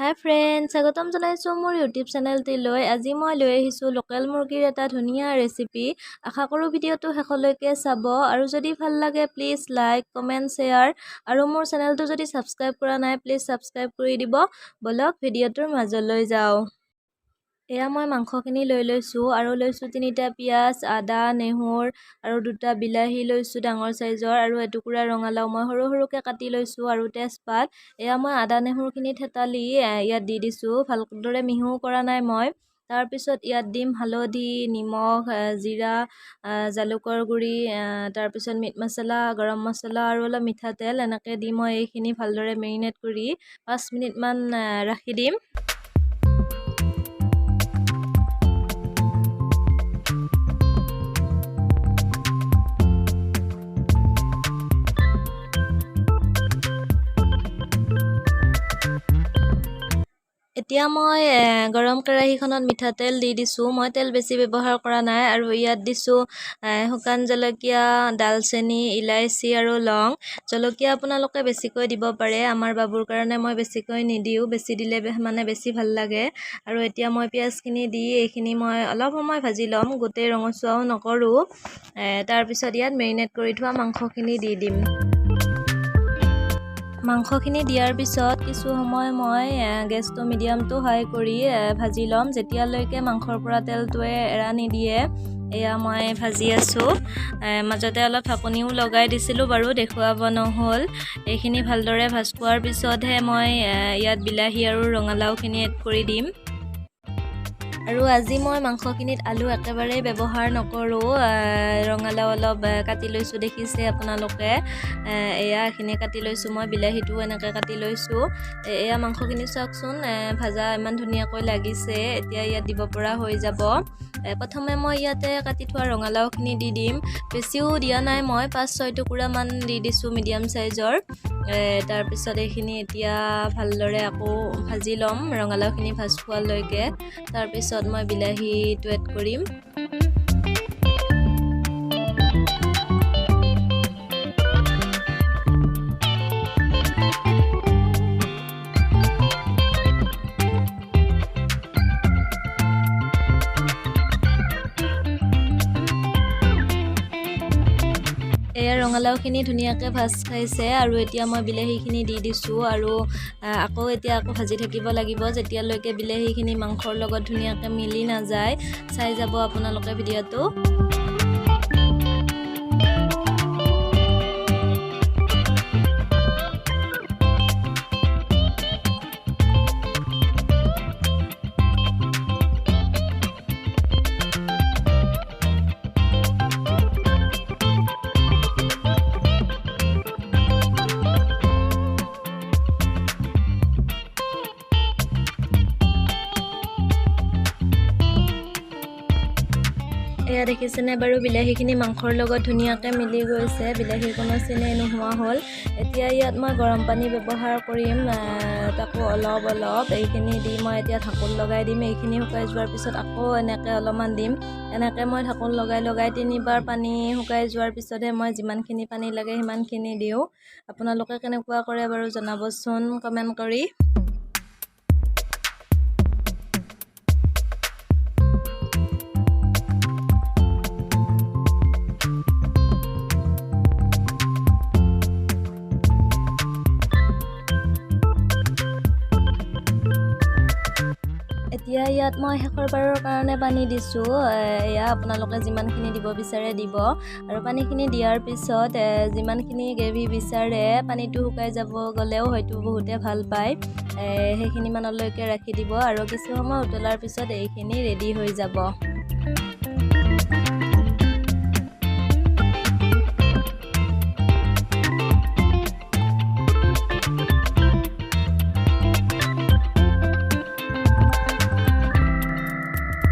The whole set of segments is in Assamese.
হাই ফ্ৰেণ্ডছ, স্বাগতম জনাইছোঁ মোৰ ইউটিউব চেনেলটিলৈ। আজি মই লৈ আহিছোঁ লোকেল মুৰ্গীৰ এটা ধুনীয়া ৰেচিপি। আশা কৰোঁ ভিডিঅ'টো শেষলৈকে চাব আৰু যদি ভাল লাগে প্লিজ লাইক, কমেণ্ট, শ্বেয়াৰ আৰু মোৰ চেনেলটো যদি ছাবস্ক্ৰাইব কৰা নাই প্লিজ ছাবস্ক্ৰাইব কৰি দিব। বলক ভিডিঅ'টোৰ মাজলৈ যাওঁ। এয়া মই মাংসখিনি লৈ লৈছোঁ আৰু লৈছোঁ 3টা পিঁয়াজ, আদা, নেহৰু আৰু 2টা বিলাহী লৈছোঁ ডাঙৰ চাইজৰ আৰু এটুকুৰা ৰঙালাও মই সৰু সৰুকৈ কাটি লৈছোঁ আৰু তেজপাত। এয়া মই আদা নেহৰুখিনি থেতালি ইয়াত দি দিছোঁ, ভালদৰে মিহিও কৰা নাই মই। তাৰপিছত ইয়াত দিম হালধি, নিমখ, জিৰা, জালুকৰ গুড়ি, তাৰপিছত মিট মছলা, গৰম মছলা আৰু অলপ মিঠাতেল। এনেকৈ দি মই এইখিনি ভালদৰে মেৰিনেট কৰি 5 মিনিটমান ৰাখি দিম। এতিয়া মই গৰম কেৰাহীখনত মিঠাতেল দি দিছোঁ। মই তেল বেছি ব্যৱহাৰ কৰা নাই আৰু ইয়াত দিছোঁ শুকান জলকীয়া, ডালচেনি, ইলাইচি আৰু লং। জলকীয়া আপোনালোকে বেছিকৈ দিব পাৰে, আমাৰ বাবুৰ কাৰণে মই বেছিকৈ নিদিওঁ, বেছি দিলে মানে বেছি ভাল লাগে। আৰু এতিয়া মই পিঁয়াজখিনি দি এইখিনি মই অলপ সময় ভাজি ল'ম, গোটেই ৰঙচুৱাও নকৰোঁ। তাৰপিছত ইয়াত মেৰিনেট কৰি থোৱা মাংসখিনি দি দিম। মাংসখিনি দিয়াৰ পিছত কিছু সময় মই গেছটো মিডিয়াম টু হাই কৰি ভাজি ল'ম, যেতিয়ালৈকে মাংসৰ পৰা তেলটোৱে এৰা নিদিয়ে। এয়া মই ভাজি আছোঁ, মাজতে অলপ ঢাকনিও লগাই দিছিলোঁ বাৰু, দেখুৱাব নহ'ল। এইখিনি ভালদৰে ভাজ খোৱাৰ পিছতহে মই ইয়াত বিলাহী আৰু ৰঙালাওখিনি এড কৰি দিম। আৰু আজি মই মাংসখিনিত আলু একেবাৰেই ব্যৱহাৰ নকৰোঁ, ৰঙালাও অলপ কাটি লৈছোঁ, দেখিছে আপোনালোকে। এয়া এইখিনি কাটি লৈছোঁ মই, বিলাহীটো এনেকৈ কাটি লৈছোঁ। এয়া মাংসখিনি চাওকচোন, ভাজা ইমান ধুনীয়াকৈ লাগিছে। এতিয়া ইয়াত দিব পৰা হৈ যাব। প্ৰথমে মই ইয়াতে কাটি থোৱা ৰঙালাওখিনি দি দিম, বেছিও দিয়া নাই মই, 5-6 টুকুৰামান দি দিছোঁ মিডিয়াম চাইজৰ। তাৰপিছত এইখিনি এতিয়া ভালদৰে আকৌ ভাজি ল'ম, ৰঙালাওখিনি ভাজ খোৱালৈকে। তাৰপিছত মই বিলাহীটো এড কৰিম। এয়া ৰঙালাওখিনি ধুনীয়াকৈ ভাজ খাইছে আৰু এতিয়া মই বিলাহীখিনি দি দিছোঁ আৰু আকৌ ভাজি থাকিব লাগিব, যেতিয়ালৈকে বিলাহীখিনি মাংসৰ লগত ধুনীয়াকৈ মিলি নাযায়। চাই যাব আপোনালোকে ভিডিঅ'টো। এয়া দেখিছেনে বাৰু, বিলাহীখিনি মাংসৰ লগত ধুনীয়াকৈ মিলি গৈছে, বিলাহীৰ কোনো চিনেই নোহোৱা হ'ল। এতিয়া ইয়াত মই গৰম পানী ব্যৱহাৰ কৰিম, তাকো অলপ এইখিনি দি মই এতিয়া ঢাকোন লগাই দিম। এইখিনি শুকাই যোৱাৰ পিছত আকৌ এনেকৈ অলপমান দিম। এনেকৈ মই ঢাকোন লগাই 3বাৰ পানী শুকাই যোৱাৰ পিছতহে মই যিমানখিনি পানী লাগে সিমানখিনি দিওঁ। আপোনালোকে কেনেকুৱা কৰে বাৰু জনাবচোন কমেণ্ট কৰি। এতিয়া ইয়াত মই শেষৰবাৰৰ কাৰণে পানী দিছোঁ। এয়া আপোনালোকে যিমানখিনি দিব বিচাৰে দিব, আৰু পানীখিনি দিয়াৰ পিছত যিমানখিনি গ্ৰেভি বিচাৰে, পানীটো শুকাই যাব গ'লেও হয়তো বহুতে ভাল পায়, সেইখিনি মানলৈকে ৰাখি দিব আৰু কিছু সময় উতলাৰ পিছত এইখিনি ৰেডি হৈ যাব।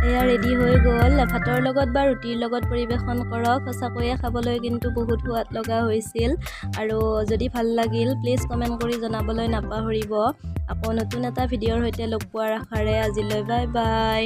এয়া ৰেডি হৈ গ'ল, ভাতৰ লগত বা ৰুটিৰ লগত পৰিৱেশন কৰক, সঁচাকৈয়ে খাবলৈ কিন্তু বহুত সোৱাদ লগা হৈছিল। আৰু যদি ভাল লাগিল প্লিজ কমেণ্ট কৰি জনাবলৈ নাপাহৰিব। আকৌ নতুন এটা ভিডিঅ'ৰ সৈতে লগ পোৱাৰ আশাৰে আজিলৈ বাই বাই।